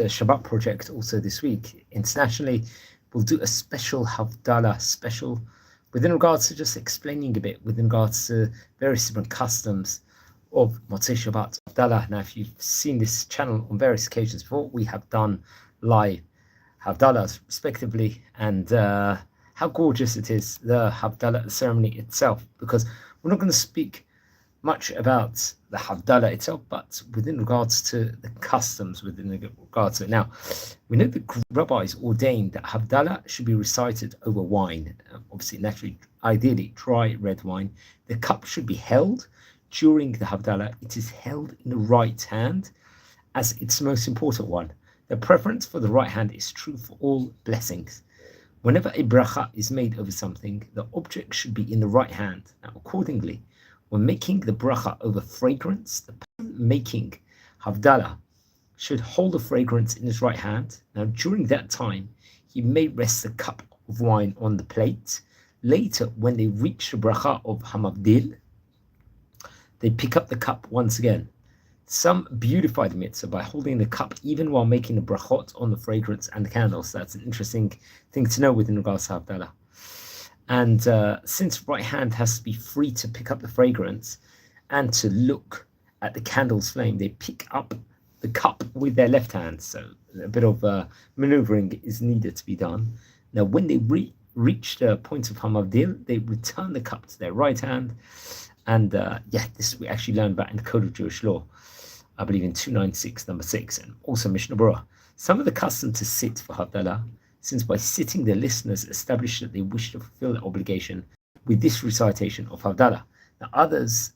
the Shabbat project also this week. Internationally, we'll do a special Havdalla special within regards to just explaining a bit within regards to various different customs of Motzei Shabbat Havdalla. Now, if you've seen this channel on various occasions before, we have done live Havdallas respectively, and how gorgeous it is, the Havdalla ceremony itself, because we're not going to speak much about the Havdalla itself, but within regards to the customs within regards to it. Now, we know the rabbis ordained that Havdalla should be recited over wine, obviously, naturally, ideally, dry red wine. The cup should be held during the Havdalla. It is held in the right hand as its most important one. The preference for the right hand is true for all blessings. Whenever a bracha is made over something, the object should be in the right hand. Now, accordingly, when making the bracha over fragrance, the person making Havdalla should hold the fragrance in his right hand. Now, during that time, he may rest the cup of wine on the plate. Later, when they reach the bracha of Hamavdil, they pick up the cup once again. Some beautify the mitzvah by holding the cup even while making the brachot on the fragrance and the candles. That's an interesting thing to know within regards to Havdalla. And since right hand has to be free to pick up the fragrance and to look at the candle's flame, they pick up the cup with their left hand. So a bit of maneuvering is needed to be done. Now, when they reach the point of Hamavdil, they return the cup to their right hand. And this we actually learned about in the Code of Jewish Law, I believe in 296, number 6, and also Mishnah Berurah. Some of the custom to sit for Havdalla, since by sitting the listeners establish that they wish to fulfill their obligation with this recitation of Havdalla. Now, others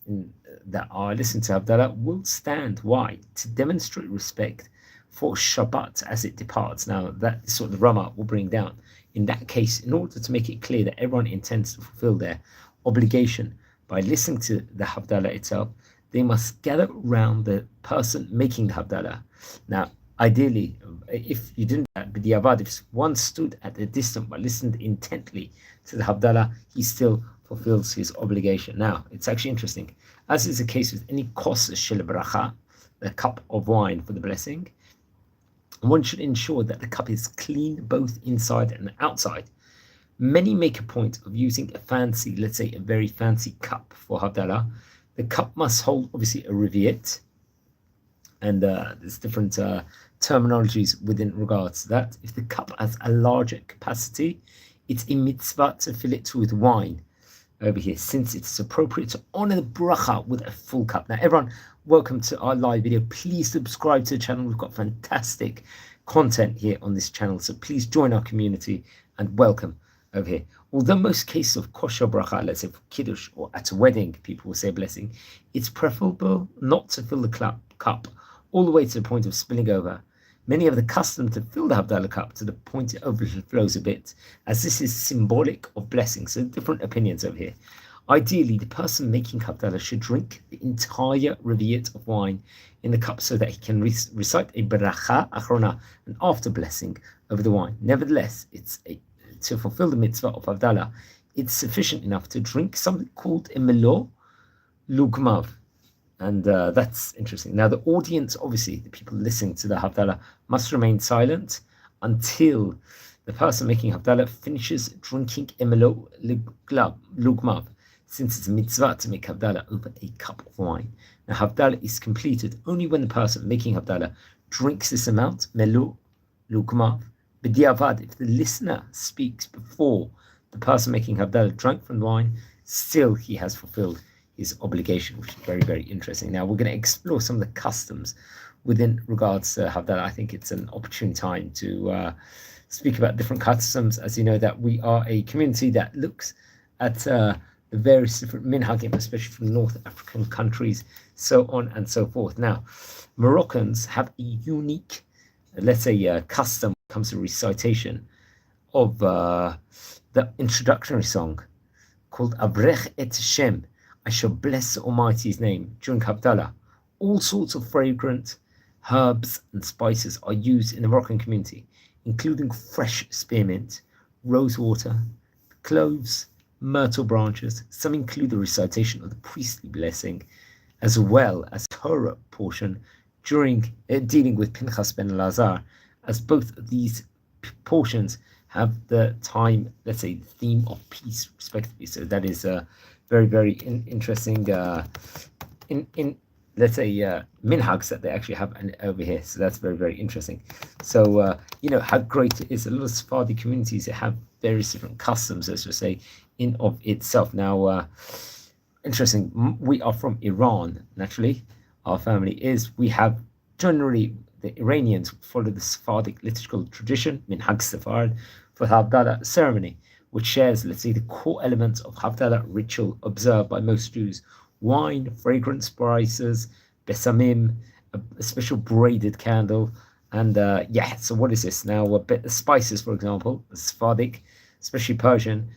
that are listening to Havdalla will stand. Why? To demonstrate respect for Shabbat as it departs. Now, that is what the Rama will bring down. In that case, in order to make it clear that everyone intends to fulfill their obligation by listening to the Havdalla itself, they must gather around the person making the Havdalla. Now, ideally, if you didn't, b'diavad, if one stood at a distance but listened intently to the Havdalla, he still fulfills his obligation. Now, it's actually interesting. As is the case with any kos shel bracha, the cup of wine for the blessing, one should ensure that the cup is clean both inside and outside. Many make a point of using a fancy, let's say a very fancy cup for Havdalla. The cup must hold, obviously, a reviet, and there's different terminologies within regards to that. If the cup has a larger capacity, it's a mitzvah to fill it with wine over here, since it's appropriate to honor the bracha with a full cup. Now, everyone, welcome to our live video. Please subscribe to the channel. We've got fantastic content here on this channel, so please join our community and welcome over here. Although most cases of kosher bracha, let's say for kiddush or at a wedding, people will say a blessing, it's preferable not to fill the cup all the way to the point of spilling over. Many have the custom to fill the Havdalla cup to the point it overflows a bit, as this is symbolic of blessing. So different opinions over here. Ideally, the person making Havdalla should drink the entire reviet of wine in the cup so that he can recite a bracha achrona, an after blessing over the wine. Nevertheless, to fulfill the mitzvah of Havdalla, it's sufficient enough to drink something called a melo lugmav. And that's interesting. Now, the audience, obviously, the people listening to the Havdalla, must remain silent until the person making Havdalla finishes drinking a melo lugmav, since it's a mitzvah to make Havdalla over a cup of wine. Now, Havdalla is completed only when the person making Havdalla drinks this amount, melo lugmav. B'diavad, if the listener speaks before the person making Havdalla drank from the wine, still he has fulfilled his obligation, which is very, very interesting. Now, we're going to explore some of the customs within regards to Havdalla. I think it's an opportune time to speak about different customs. As you know, that we are a community that looks at the various different minhagim, especially from North African countries, so on and so forth. Now, Moroccans have a unique, let's say, custom when it comes to recitation of the introductory song called Avrech et Shem, I shall bless the Almighty's name, during Havdalla. All sorts of fragrant herbs and spices are used in the Moroccan community, including fresh spearmint, rose water, cloves, myrtle branches. Some include the recitation of the priestly blessing, as well as Torah portion during dealing with Pinchas ben Elazar, as both of these portions have the time, let's say, the theme of peace, respectively. So that is very, very interesting. Let's say minhags that they actually have over here. So that's very, very interesting. So how great it is. A lot of Sephardi communities that have various different customs, let's just say, in of itself. Now, interesting. We are from Iran, naturally. Our family is. We have generally the Iranians follow the Sephardic liturgical tradition, minhag Sephard, for Havdalla ceremony, which shares, let's say, the core elements of Havdalla ritual observed by most Jews: wine, fragrance spices, besamim, a special braided candle, and so what is this now? Spices, for example, Sephardic, especially Persian,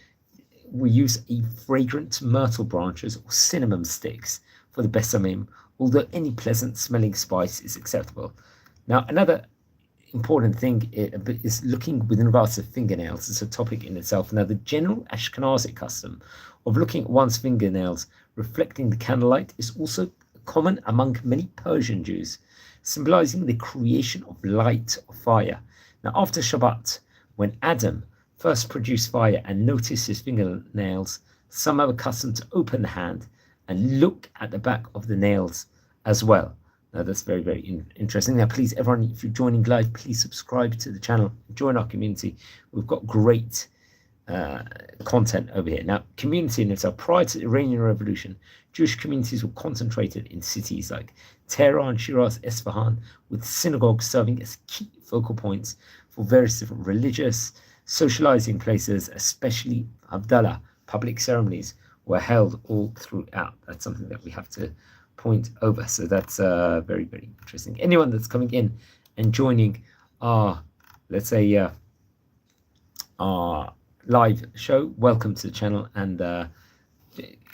we use a fragrant myrtle branches or cinnamon sticks for the besamim, although any pleasant smelling spice is acceptable. Now, another important thing is looking within regards to fingernails. It's a topic in itself. Now, the general Ashkenazic custom of looking at one's fingernails reflecting the candlelight is also common among many Persian Jews, symbolizing the creation of light or fire. Now, after Shabbat, when Adam first produced fire and noticed his fingernails, some are accustomed to open the hand and look at the back of the nails as well. Now, that's very, very interesting. Now, please, everyone, if you're joining live, please subscribe to the channel, join our community. We've got great content over here. Now, community in itself. Prior to the Iranian Revolution, Jewish communities were concentrated in cities like Tehran, Shiraz, Esfahan, with synagogues serving as key focal points for various different religious, socializing places, especially Havdalah. Public ceremonies were held all throughout. That's something that we have to point over. So that's very, very interesting. Anyone that's coming in and joining our, let's say, our live show, welcome to the channel. And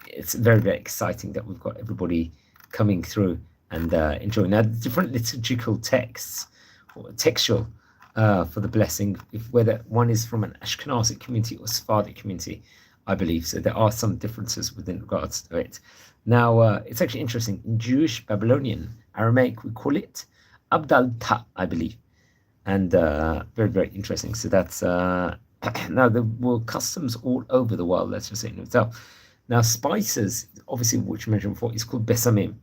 it's very, very exciting that we've got everybody coming through and enjoying. Now, the different liturgical texts or textual for the blessing, whether one is from an Ashkenazic community or Sephardic community, I believe. So there are some differences within regards to it. Now, it's actually interesting. In Jewish, Babylonian, Aramaic, we call it Abdal Ta, I believe. And very, very interesting. So that's, now there were customs all over the world, let's just say in itself. Now, spices, obviously, which mentioned before, is called besamim.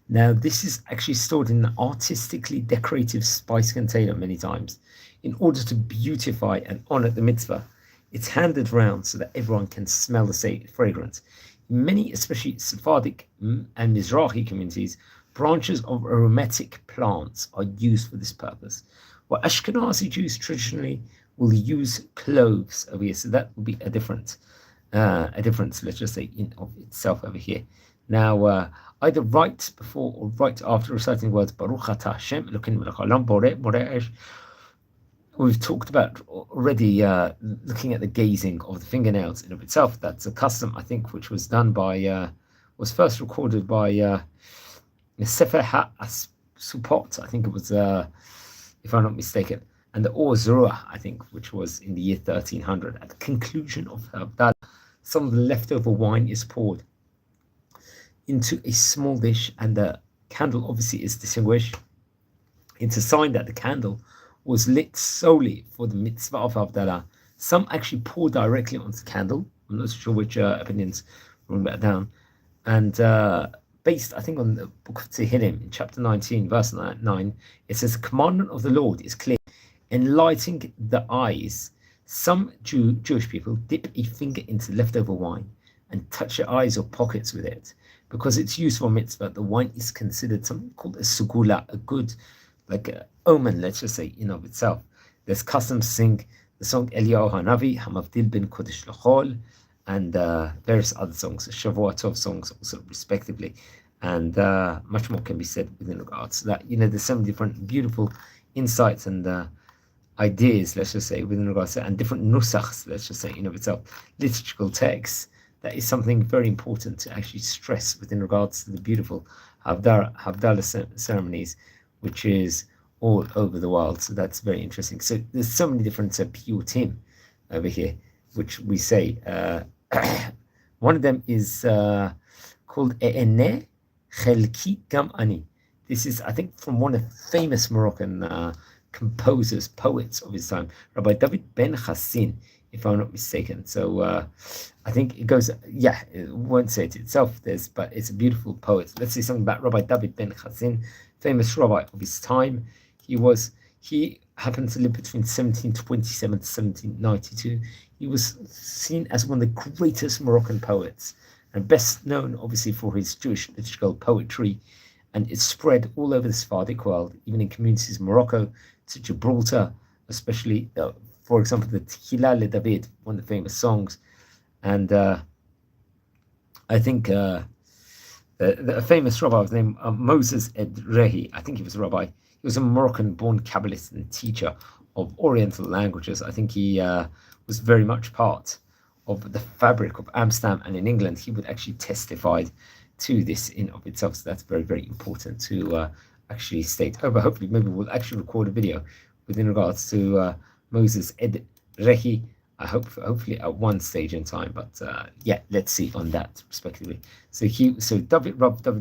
Now, this is actually stored in an artistically decorative spice container many times in order to beautify and honor the mitzvah. It's handed round so that everyone can smell the fragrance. In many, especially Sephardic and Mizrahi communities, branches of aromatic plants are used for this purpose. While Ashkenazi Jews traditionally will use cloves over here, so that will be a difference, let's just say, in of itself over here. Now, either right before or right after reciting words, Baruch Atah Hashem, Elokeinu melech haolam, borei esh. We've talked about already looking at the gazing of the fingernails in of itself. That's a custom, I think, which was done by, was first recorded by Sefer HaSupot, I think it was, if I'm not mistaken, and the Or Zerua, I think, which was in the year 1300. At the conclusion of Havdalah, some of the leftover wine is poured into a small dish, and the candle obviously is distinguished. It's a sign that the candle was lit solely for the mitzvah of Havdalah. Some actually pour directly onto the candle. I'm not sure which opinions bring that down. And based, I think, on the book of Tehillim, in chapter 19, verse 9, it says, the commandment of the Lord is clear, enlightening the eyes. Some Jewish people dip a finger into leftover wine and touch their eyes or pockets with it. Because it's used for mitzvah, the wine is considered something called a sugula, a good, like a omen, let's just say, in of itself. There's customs to sing the song Eliyahu Hanavi, Hamavdil ben Kodesh L'chol, and various other songs, Shavua Tov songs also respectively. And much more can be said within regards to that. There's some different beautiful insights and ideas, let's just say, within regards to that, and different nusachs, let's just say, in of itself, liturgical texts. That is something very important to actually stress within regards to the beautiful Havdalah ceremonies, which is all over the world. So that's very interesting. So there's so many different piyutim over here, which we say. One of them is called E'ene Chelki Gam Ani. This is, I think, from one of the famous Moroccan composers, poets of his time, Rabbi David Ben Hassin, if I'm not mistaken. So I think it goes, yeah, it won't say it itself, but it's a beautiful poet. Let's say something about Rabbi David Ben Hassin, famous rabbi of his time. He happened to live between 1727 to 1792. He was seen as one of the greatest Moroccan poets, and best known, obviously, for his Jewish liturgical poetry, and it's spread all over the Sephardic world, even in communities in Morocco, to Gibraltar, especially, for example, the Tehillah le David, one of the famous songs, and I think a famous rabbi was named Moses Ed Rehi. I think he was a rabbi. He was a Moroccan-born Kabbalist and teacher of Oriental languages. I think he was very much part of the fabric of Amsterdam, and in England he would actually testify to this in of itself. So that's very, very important to actually state. But hopefully maybe we'll actually record a video within regards to Moses Ed Rehi. I hope hopefully at one stage in time, but yeah, let's see on that respectively. So David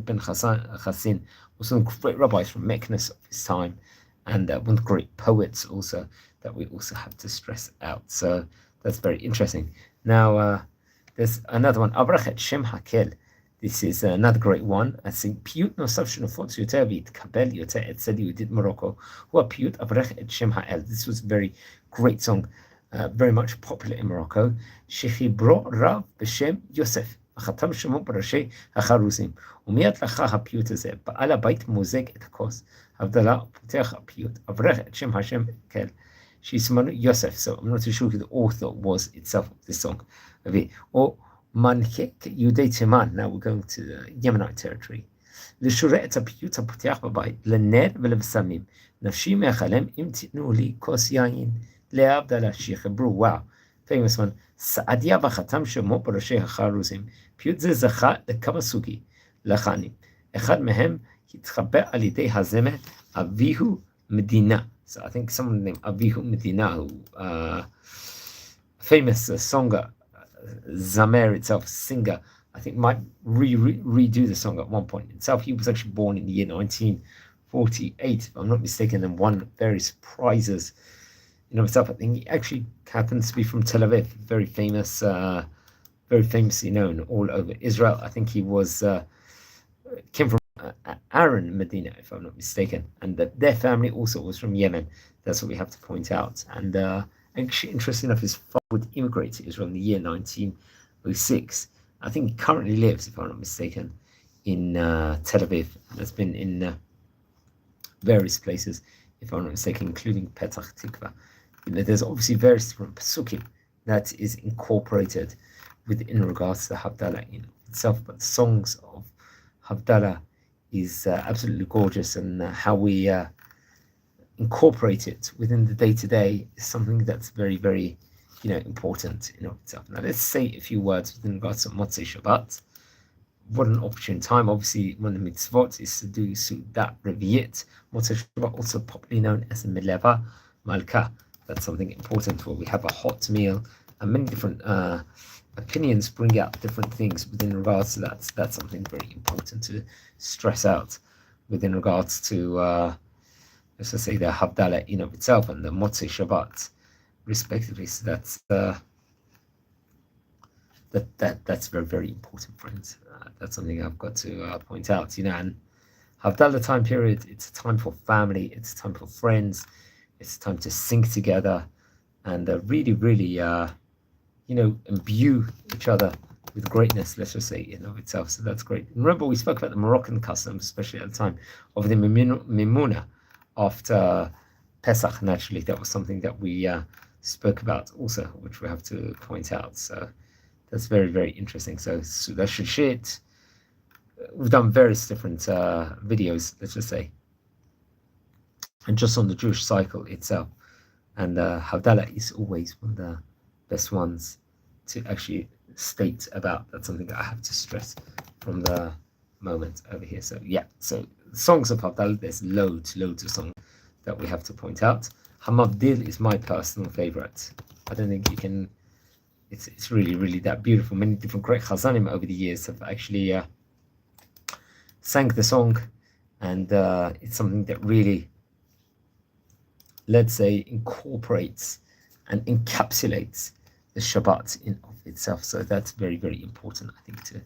Ben Hassin was one of the great rabbis from Meknes of his time, and one of the great poets also that we also have to stress out. So that's very interesting. Now there's another one, Avrachet Shem Hakel. This is another great one. I think Piyut Nosav Shenofot Yoter V'Yitkabel Yoter Etzel Yehudit Morocco Hu Piyut Avrachet Shem Ha'el. This was a very great song. Very much popular in Morocco. Shechibro Rav B'Shem Yosef, Achatam Shemo B'Rashi HaCharuzim. Umiyat Lacha HaPiyut Hazeh, Ba'al HaBait Mozeg Et HaKos, Havdalla Motzei Shabbat, Avrech Et Shem Hashem Kel. Shesimanu Yosef. So I'm not too sure who the author was itself of this song. Or Manchek Yudei Teman. Now we're going to the Yemenite territory. לשורה את הפיוט הפותח בבית, לנר ולבשמים. נפשי מאחלם אם תיתנו לי כוס יין. להבדלה שיחברו, וואו, famous one, סעדיה וחתם שמו בראשי החרוזים. פיוט זה זכה לכמה סוגי לחנים. אחד מהם התחבר על ידי הזמר אביהו מדינה. So I think someone named Avihu Medina, who famous songer, Zamer itself, singer, I think might redo the song at one point itself. He was actually born in the year 1948, if I'm not mistaken, and won various prizes. Himself, I think he actually happens to be from Tel Aviv, very famous, very famously known all over Israel. I think he was came from Aaron Medina, if I'm not mistaken, and their family also was from Yemen. That's what we have to point out. And actually, interesting enough, his father would immigrate to Israel in the year 1906. I think he currently lives, if I'm not mistaken, in Tel Aviv, and has been in various places, if I'm not mistaken, including Petach Tikva. There's obviously various different pasukim that is incorporated within regards to Havdalla in itself, but the songs of Havdalla is absolutely gorgeous, and how we incorporate it within the day-to-day is something that's very, very, important in itself. Now let's say a few words within regards to Motzei Shabbat. What an opportune time. Obviously, one of the mitzvot is to do Sudat Revi'it. Motzei Shabbat, also popularly known as a Meleva Malka. That's something important where we have a hot meal, and many different opinions bring out different things within regards to that. So that's something very important to stress out within regards to, let's just say, the Havdalla in of itself and the Motzei Shabbat, respectively. So that's very, very important, friends. That's something I've got to point out. And Havdalla time period, it's a time for family, it's a time for friends, it's time to sing together, and really, really, imbue each other with greatness, let's just say, in of itself. So that's great. And remember, we spoke about the Moroccan customs, especially at the time, of the Mimuna after Pesach, naturally. That was something that we spoke about also, which we have to point out. So that's very, very interesting. So that shit. We've done various different videos, let's just say, and just on the Jewish cycle itself. And Havdalla is always one of the best ones to actually state about. That's something that I have to stress from the moment over here. So yeah, so songs of Havdalla, there's loads of songs that we have to point out. Hamavdil is my personal favorite. I don't think you can, it's really, really that beautiful. Many different great Chazanim over the years have actually sang the song, and it's something that really, let's say, incorporates and encapsulates the Shabbat in of itself. So that's very, very important, I think, to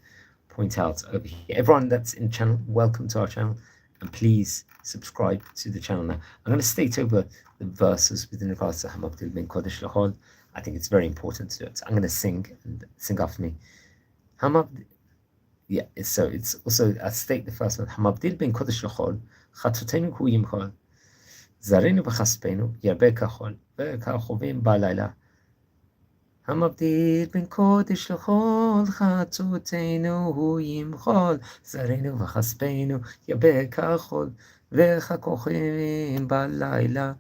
point out over here. Everyone that's in the channel, welcome to our channel, and please subscribe to the channel now. I'm going to state over the verses within regards to Hamabdil ben Kodesh Lachol. I think it's very important to do it. So I'm going to sing after me. Yeah, so it's also, I state the first one. Hamabdil ben Kodesh Lachol, Chatotenu hu yimchol, Zarenu v'chaspenu, Yarbe kachol, Ve'kachovim ba'layla. המבדיל בין קודש לחול, חטאותינו הוא ימחול, זרענו וכספנו ירבה כחול, וככוכבים בלילה.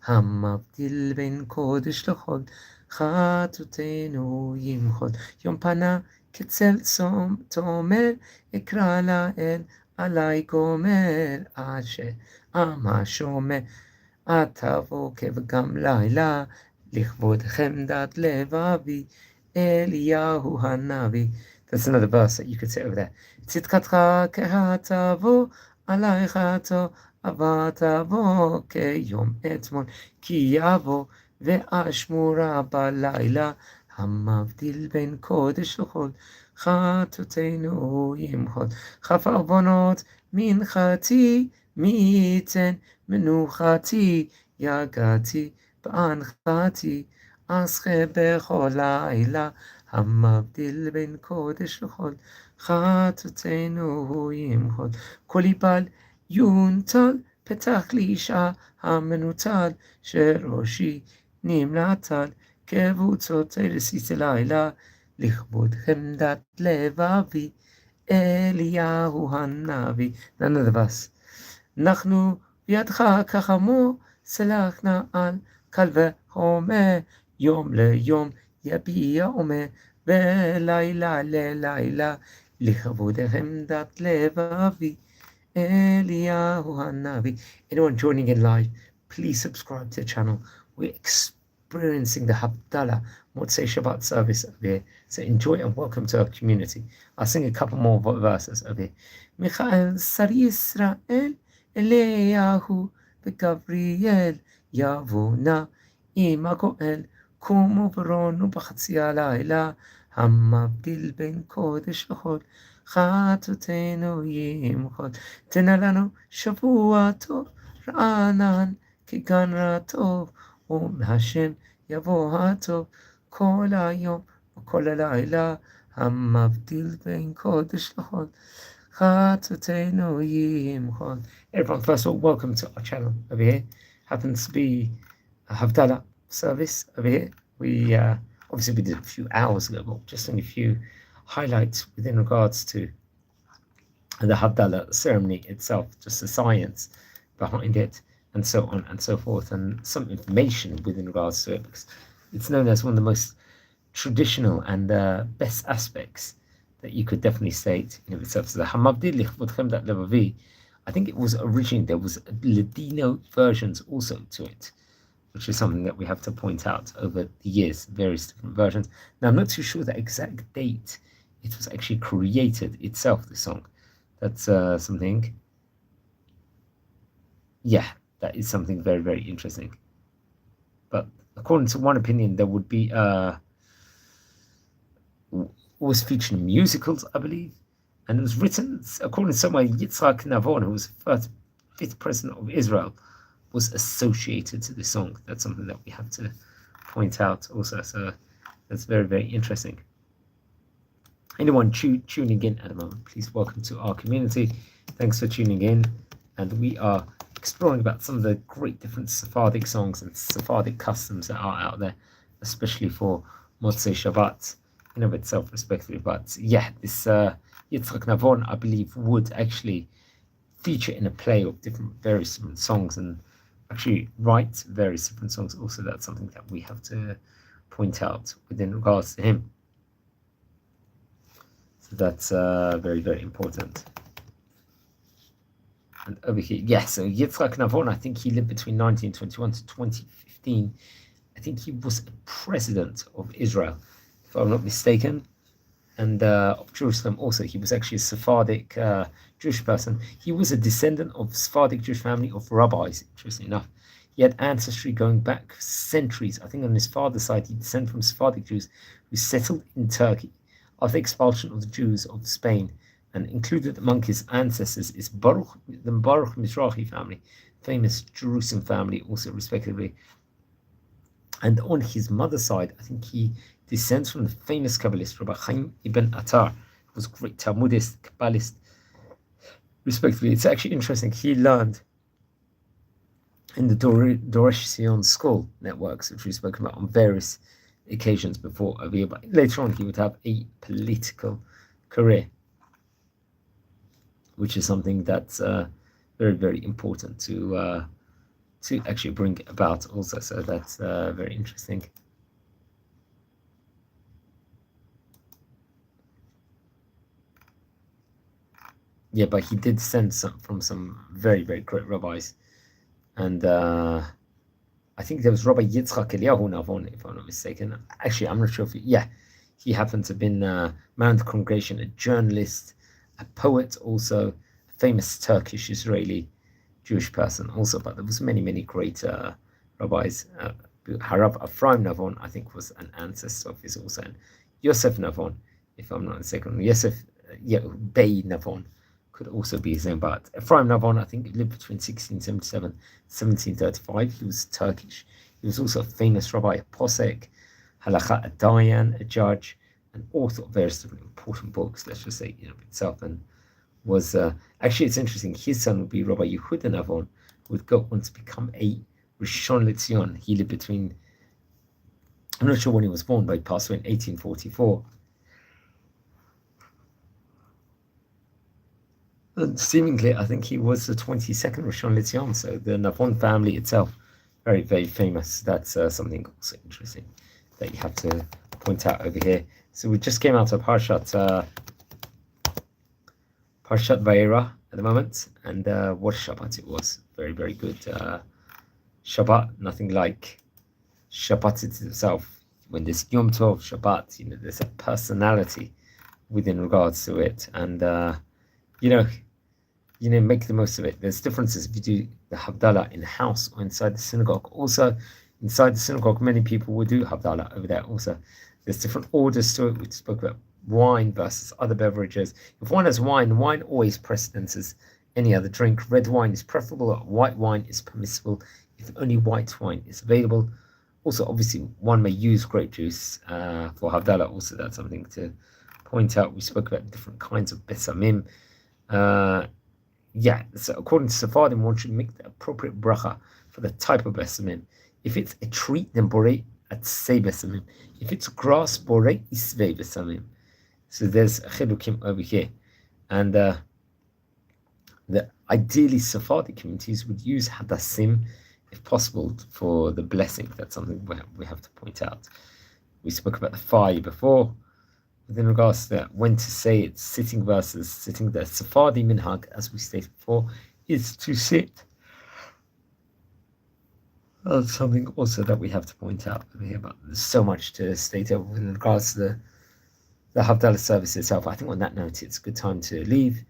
המבדיל בין קודש לחול, חטאותינו הוא ימחול. יום פנה כצל צום תומר, אקרא לאל עלי גומר, עד שעם השומר, עד תבוא כבגם לילה. לכבוד חמדת לבבי, אליהו הנביא. That's another verse that you could say over there. צדקתך כהתבוא, עלייך תאווה תבוא, כיום אתמול, כי יבוא, ואשמורה בלילה, המבדיל בין קודש לחול, חטאותינו ימחול. כף עוונות מנחתי, מי ייתן מנוחתי, יגעתי, בהנחתי, אסחה בכל לילה, המבדיל בין קודש לחול, חטאותינו ימחול. כל יבל יונטל, פתח לי אישה המנוטל, שראשי נמלטל, קבוצות רסיס לילה, לכבוד חמדת לבבי, אליהו הנביא. None of us. אנחנו בידך כחמור, סלח נא על קל וחומר, יום ליום יביע אומר, ולילה ללילה, לכבוד חמדת לבבי, אליהו הנביא. Anyone joining in live, please subscribe to the channel. We're experiencing the Havdalla Motzei Shabbat service over here, so enjoy and welcome to our community. I'll sing a couple more verses over here. מיכאל שר ישראל, אליהו וגבריאל, יבוא נא עם הגואל, קומו ורונו בחצי הלילה, המבדיל בין קודש לחול, חטאותינו ימחול. תנה לנו שבוע טוב, רענן כגן רטוב, ומהשם יבוא הטוב, כל היום וכל הלילה, המבדיל בין קודש לחול, חטאותינו ימחול. Everyone, first of all, welcome to our channel over here. Happens to be a Havdalla service over here. We obviously we did a few hours ago, but just a few highlights within regards to the Havdalla ceremony itself, just the science behind it, and so on and so forth, and some information within regards to it, because it's known as one of the most traditional and best aspects that you could definitely state in itself. So the Hamabdil Lichvod Chemdat Levavi, I think it was originally, there was Ladino versions also to it, which is something that we have to point out over the years, various different versions. Now, I'm not too sure the exact date it was actually created itself, the song. That's something, yeah, that is something very, very interesting. But according to one opinion, there would be, was featured in musicals, I believe. And it was written, according to someone, Yitzhak Navon, who was the first 5th president of Israel, was associated to the song. That's something that we have to point out also. So that's very, very interesting. Anyone tuning in at the moment, please welcome to our community. Thanks for tuning in. And we are exploring about some of the great different Sephardic songs and Sephardic customs that are out there, especially for Motzei Shabbat in of itself, respectively. But yeah, this Yitzhak Navon, I believe, would actually feature in a play of various different songs, and actually write various different songs. Also, that's something that we have to point out within regards to him. So that's very, very important. And over here, yeah, so Yitzhak Navon, I think he lived between 1921 to 2015. I think he was a president of Israel, if I'm not mistaken. and of Jerusalem. Also, he was actually a Sephardic Jewish person. He was a descendant of Sephardic Jewish family of rabbis, interesting enough. He had ancestry going back centuries. I think on his father's side, he descended from Sephardic Jews who settled in Turkey after the expulsion of the Jews of Spain, and included among his ancestors is the Baruch Mizrahi family, famous Jerusalem family, also respectively. And on his mother's side, I think he descends from the famous Kabbalist Rabbi Chaim ibn Attar, who was a great Talmudist, Kabbalist, respectively. It's actually interesting. He learned in the Doresh Sion school networks, which we've spoken about on various occasions before. But later on, he would have a political career, which is something that's very, very important to actually bring about also. So that's very interesting. Yeah, but he did send from some very, very great rabbis. And I think there was Rabbi Yitzchak Eliyahu Navon, if I'm not mistaken. Actually, I'm not sure if he happened to have been man of the congregation, a journalist, a poet, also a famous Turkish Israeli Jewish person also. But there was many, many great rabbis. Harav Ephraim Navon, I think, was an ancestor of his also, and Yosef Navon, if I'm not mistaken. Yosef Bey Navon could also be his name, but Ephraim Navon, I think, lived between 1677 and 1735. He was Turkish. He was also a famous rabbi, a posek, halakha, a dayan, a judge, and author of various different important books, let's just say, itself. And was actually, it's interesting, his son would be Rabbi Yehuda Navon, who would go on to become a Rishon LeZion. He lived between, I'm not sure when he was born, but he passed away in 1844. And seemingly, I think he was the 22nd Rishon LeZion. So the Navon family itself, very, very famous. That's something also interesting that you have to point out over here. So we just came out of Parshat Vayera at the moment, and what Shabbat it was. Very, very good Shabbat. Nothing like Shabbat itself. When there's Yom Tov, Shabbat, there's a personality within regards to it, and make the most of it. There's differences if you do the Havdalah in the house or inside the synagogue. Also, inside the synagogue, many people will do Havdalah over there also. There's different orders to it. We spoke about wine versus other beverages. If one has wine always precedences any other drink. Red wine is preferable, white wine is permissible if only white wine is available. Also, obviously, one may use grape juice for Havdalah. Also, that's something to point out. We spoke about different kinds of besamim. So according to Sephardim, one should make the appropriate bracha for the type of besamim. If it's a tree, then borei atzei besamim. If it's grass, borei isvei besamim. So there's a chelukim over here. And the ideally Sephardic communities would use hadassim, if possible, for the blessing. That's something we have to point out. We spoke about the fire before. Within regards to that, when to say it's sitting versus sitting, the Sephardi minhag, as we stated before, is to sit. That's something also that we have to point out over here, but there's so much to state over in regards to the Havdalah service itself. I think on that note, it's a good time to leave.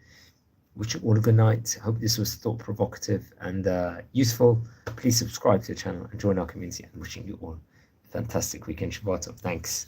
Wish you all a good night. Hope this was thought-provocative and useful. Please subscribe to the channel and join our community, and wishing you all a fantastic weekend. Shabbat. Thanks.